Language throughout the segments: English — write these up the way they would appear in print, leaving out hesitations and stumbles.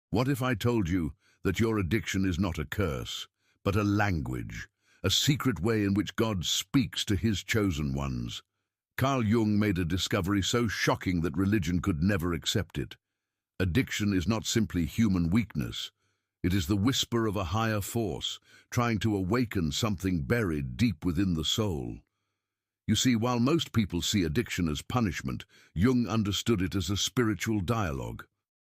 What if I told you that your addiction is not a curse, but a language, a secret way in which God speaks to his chosen ones? Carl Jung made a discovery so shocking that religion could never accept it. Addiction is not simply human weakness. It is the whisper of a higher force, trying to awaken something buried deep within the soul. You see, while most people see addiction as punishment, Jung understood it as a spiritual dialogue.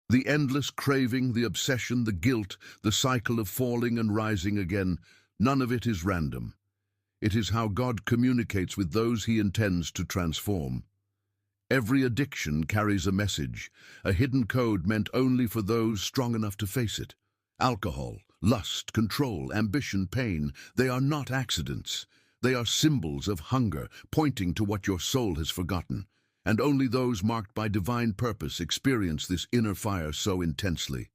The endless craving, the obsession, the guilt, the cycle of falling and rising again, none of it is random. It is how God communicates with those he intends to transform. Every addiction carries a message, a hidden code meant only for those strong enough to face it. Alcohol, lust, control, ambition, pain, they are not accidents. They are symbols of hunger, pointing to what your soul has forgotten. And only those marked by divine purpose experience this inner fire so intensely.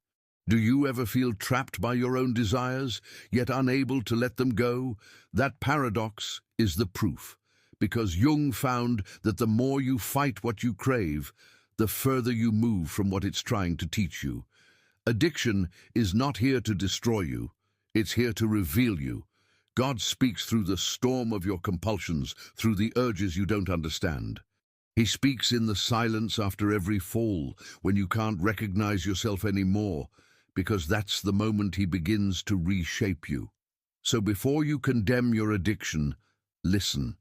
Do you ever feel trapped by your own desires, yet unable to let them go? That paradox is the proof, because Jung found that the more you fight what you crave, the further you move from what it's trying to teach you. Addiction is not here to destroy you, it's here to reveal you. God speaks through the storm of your compulsions, through the urges you don't understand. He speaks in the silence after every fall, when you can't recognize yourself anymore, because that's the moment he begins to reshape you. So before you condemn your addiction, listen.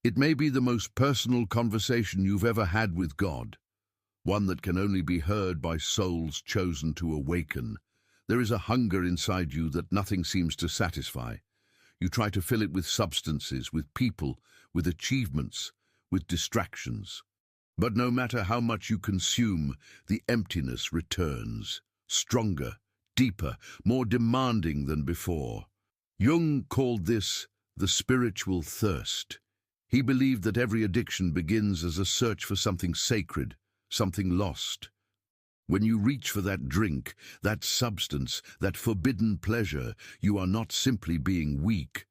It may be the most personal conversation you've ever had with God, one that can only be heard by souls chosen to awaken. There is a hunger inside you that nothing seems to satisfy. You try to fill it with substances, with people, with achievements, with distractions. But no matter how much you consume, the emptiness returns, stronger, deeper, more demanding than before. Jung called this the spiritual thirst. He believed that every addiction begins as a search for something sacred, something lost. When you reach for that drink, that substance, that forbidden pleasure, you are not simply being weak.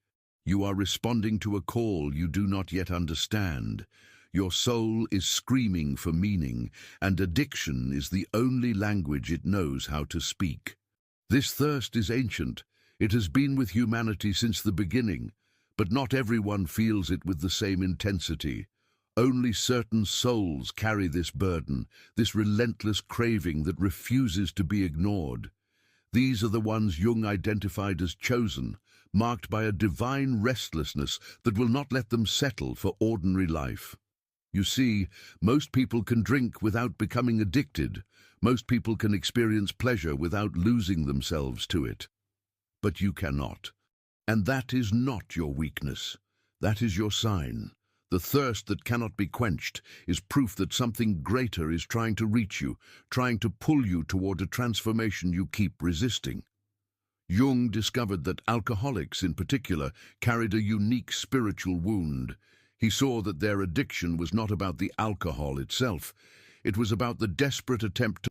You are responding to a call you do not yet understand. Your soul is screaming for meaning, and addiction is the only language it knows how to speak. This thirst is ancient. It has been with humanity since the beginning, but not everyone feels it with the same intensity. Only certain souls carry this burden, this relentless craving that refuses to be ignored. These are the ones Jung identified as chosen, marked by a divine restlessness that will not let them settle for ordinary life. You see, most people can drink without becoming addicted. Most people can experience pleasure without losing themselves to it. But you cannot. And that is not your weakness. That is your sign. The thirst that cannot be quenched is proof that something greater is trying to reach you, trying to pull you toward a transformation you keep resisting. Jung discovered that alcoholics in particular carried a unique spiritual wound. He saw that their addiction was not about the alcohol itself. It was about the desperate attempt to